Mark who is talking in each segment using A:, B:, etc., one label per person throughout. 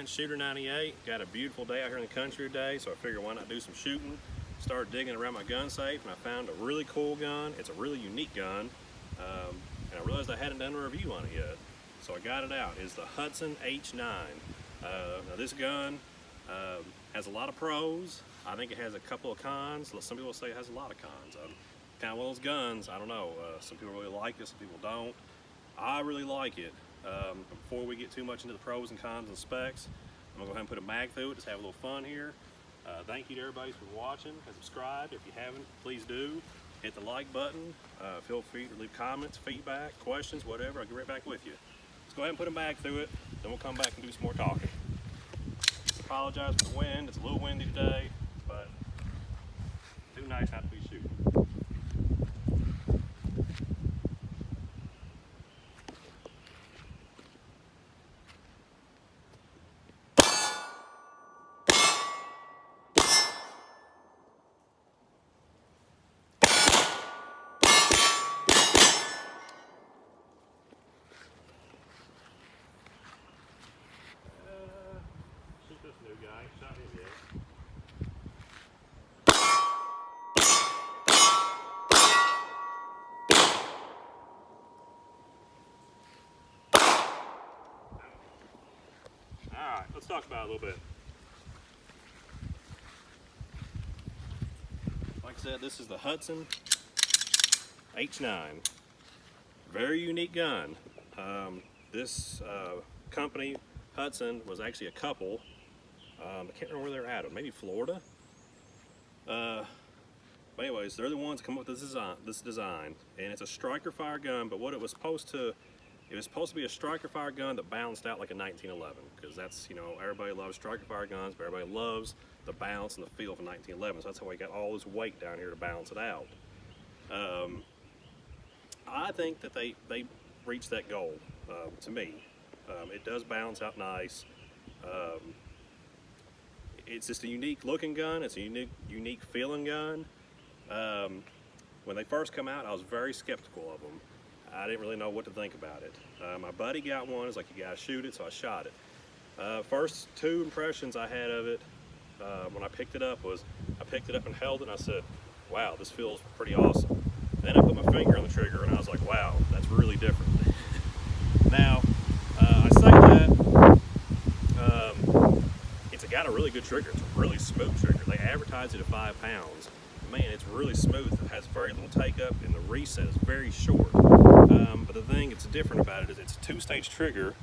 A: Shooter 98, got a beautiful day out here in the country today, so I figured why not do some shooting. Started digging around my gun safe and I found a really cool gun. It's a really unique gun, and I realized I hadn't done a review on it yet. So I got it out. It's the Hudson H9. Now this gun has a lot of pros. I think it has a couple of cons. Some people say it has a lot of cons. Kind of one of those guns, I don't know. Some people really like it, some people don't. I really like it. Before we get too much into the pros and cons and specs, I'm gonna go ahead and put a mag through it, just have a little fun here. Thank you to everybody for watching and subscribed. If you haven't, please do. Hit the like button. Feel free to leave comments, feedback, questions, whatever. I'll get right back with you. Let's go ahead and put a mag through it, then we'll come back and do some more talking. Apologize for the wind. It's a little windy today, but too nice not to be shooting. This new guy, shot him yet. Alright, let's talk about it a little bit. Like I said, this is the Hudson H9. Very unique gun. This company, Hudson, was actually a couple. I can't remember where they're at, maybe Florida. But anyways, they're the ones that come up with this design, and it's a striker fire gun. But what it was supposed to be a striker fire gun that balanced out like a 1911, because that's, you know, everybody loves striker fire guns, but everybody loves the bounce and the feel of a 1911. So that's how we got all this weight down here to balance it out. I think that they reached that goal. To me, it does balance out nice. It's just a unique looking gun. It's a unique feeling gun. When they first come out, I was very skeptical of them. I didn't really know what to think about it. My buddy got one. He's like, you gotta shoot it, so I shot it. First two impressions I had of it when I picked it up was, I picked it up and held it and I said, wow, this feels pretty awesome. Then I put my finger on the trigger and I was like, wow, that's really different. Now, I say that, it's got a really good trigger. It's a really smooth trigger. They advertise it at 5 pounds. Man, it's really smooth. It has very little take up and the reset is very short. But the thing that's different about it is it's a 2-stage trigger,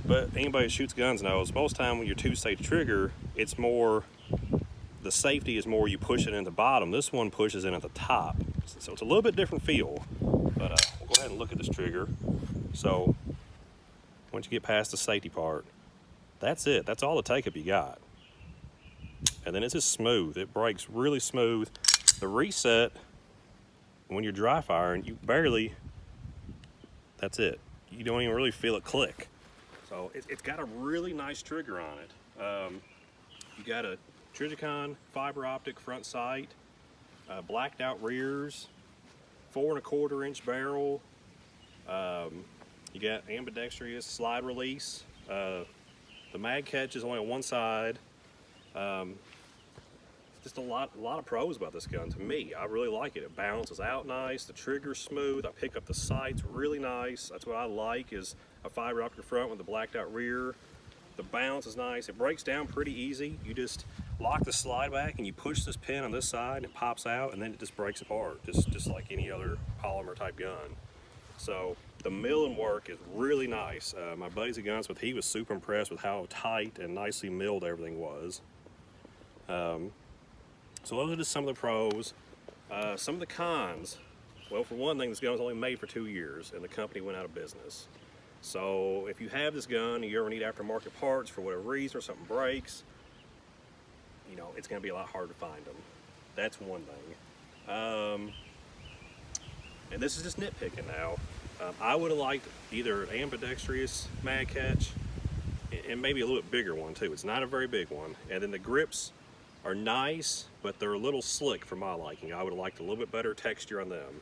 A: but anybody who shoots guns knows most time when you're 2-stage trigger, it's more, the safety is more you push it in the bottom. This one pushes in at the top. So it's a little bit different feel, but we'll go ahead and look at this trigger. So once you get past the safety part, that's it. That's all the take-up you got. And then it's just smooth. It breaks really smooth. The reset, when you're dry firing, you barely, that's it. You don't even really feel it click. So it's got a really nice trigger on it. You got a Trijicon fiber optic front sight, blacked out rears, 4 1/4 inch barrel. You got ambidextrous slide release. The mag catch is only on one side. Just a lot of pros about this gun. To me, I really like it. It balances out nice. The trigger's smooth. I pick up the sights really nice. That's what I like, is a fiber optic front with the blacked out rear. The bounce is nice. It breaks down pretty easy. You just lock the slide back and you push this pin on this side and it pops out and then it just breaks apart, just like any other polymer type gun. So the milling work is really nice. My buddy's a gunsmith. He was super impressed with how tight and nicely milled everything was. So those are just some of the pros. Some of the cons. Well, for one thing, this gun was only made for 2 years and the company went out of business. So if you have this gun and you ever need aftermarket parts for whatever reason or something breaks, you know, it's going to be a lot harder to find them. That's one thing. And this is just nitpicking now. I would have liked either an ambidextrous mag catch and maybe a little bit bigger one too. It's not a very big one. And then the grips are nice, but they're a little slick for my liking. I would have liked a little bit better texture on them.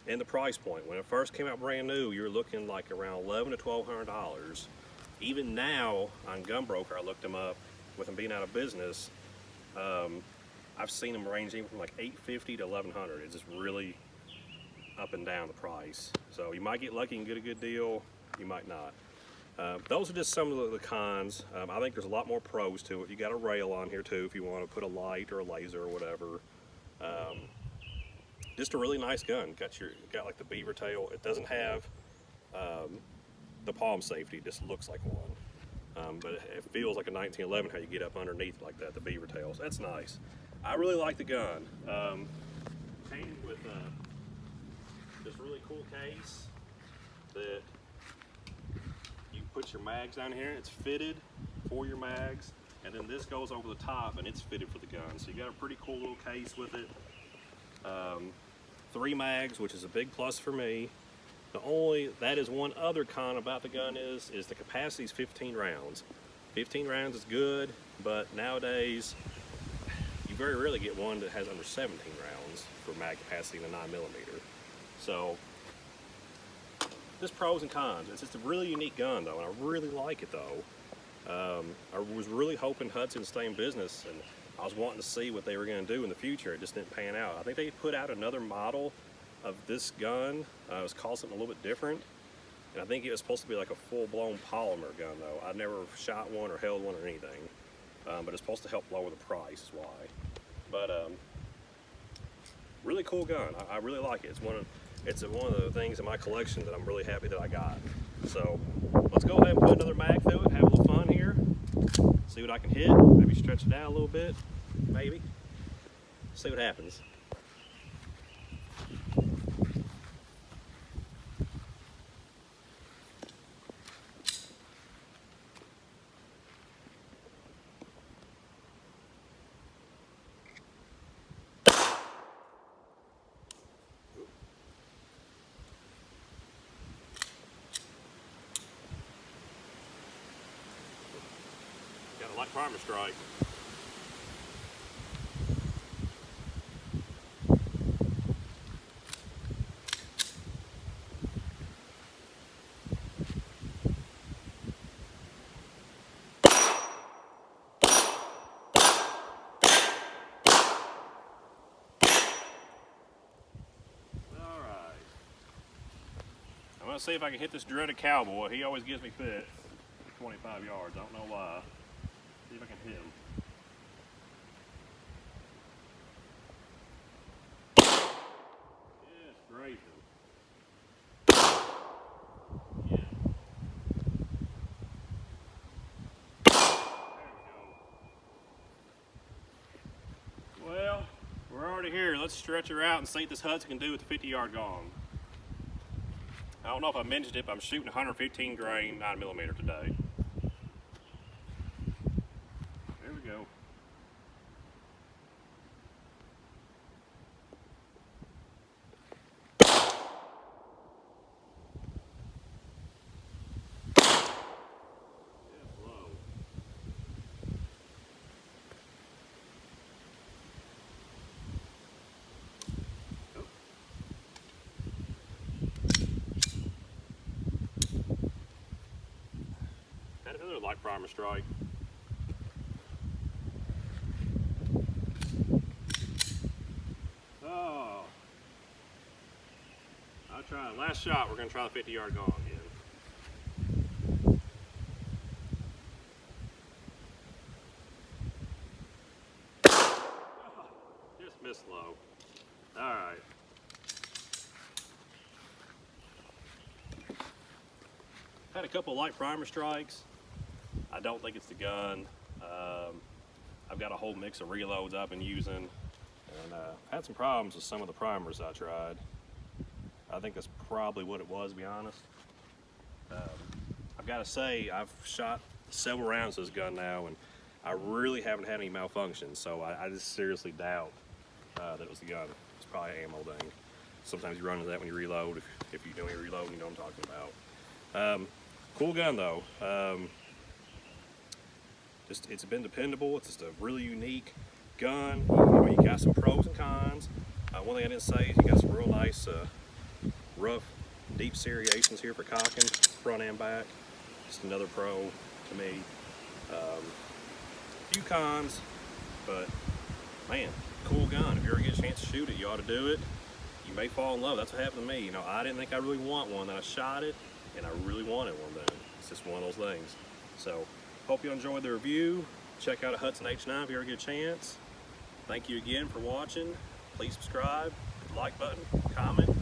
A: And the price point. When it first came out brand new, you were looking like around $1,100 to $1,200. Even now on Gunbroker, I looked them up. With them being out of business, I've seen them ranging from like $850 to $1,100. It's just really up and down the price. So you might get lucky and get a good deal. You might not. Those are just some of the cons. I think there's a lot more pros to it. You got a rail on here too if you want to put a light or a laser or whatever. Just a really nice gun. Got like the beaver tail. It doesn't have the palm safety. It just looks like one. But it feels like a 1911 how you get up underneath like that, the beaver tails. That's nice. I really like the gun. Came with this really cool case that you put your mags down here. It's fitted for your mags, and then this goes over the top and it's fitted for the gun. So you got a pretty cool little case with it. 3 mags, which is a big plus for me. That is one other con about the gun is the capacity is 15 rounds. 15 rounds is good, but nowadays you very rarely get one that has under 17 rounds for mag capacity in the 9mm. So there's pros and cons. It's just a really unique gun though, and I really like it though. I was really hoping Hudson would stay in business, and I was wanting to see what they were going to do in the future. It just didn't pan out. I think they put out another model of this gun. It was called something a little bit different, and I think it was supposed to be like a full-blown polymer gun though. I never shot one or held one or anything, but it's supposed to help lower the price is why. But really cool gun. I really like it. It's one of the things in my collection that I'm really happy that I got. So let's go ahead and put another mag through it, have a little fun here, see what I can hit, maybe stretch it out a little bit, maybe. See what happens. Got a light primer strike. I'm gonna see if I can hit this dreaded cowboy. He always gives me fits. 25 yards, I don't know why. See if I can hit him. Yes, great. Yeah. There we go. Well, we're already here. Let's stretch her out and see what this Hudson can do with the 50-yard gong. I don't know if I mentioned it, but I'm shooting 115 grain 9mm today. There we go. Yeah, slow. Oh. Had another light primer strike. Oh. I'll try it. Last shot, we're going to try the 50-yard gong again. Oh, just missed low. All right. Had a couple of light primer strikes. I don't think it's the gun. I've got a whole mix of reloads I've been using, and had some problems with some of the primers I tried. I think that's probably what it was, to be honest. I've got to say, I've shot several rounds of this gun now, and I really haven't had any malfunctions, so I just seriously doubt that it was the gun. It's probably an ammo thing. Sometimes you run into that when you reload. If you do any reloading, you know what I'm talking about. Cool gun though. It's been dependable. It's just a really unique gun. You got some pros and cons. One thing I didn't say is you got some real nice rough deep seriations here for cocking, front and back. just another pro to me. A few cons, but man, cool gun. If you ever get a chance to shoot it, you ought to do it. You may fall in love. That's what happened to me. You know, I didn't think I really want one. Then I shot it, and I really wanted one then. It's just one of those things. So, hope you enjoyed the review. Check out a Hudson H9 if you ever get a chance. Thank you again for watching. Please subscribe, hit the like button, comment.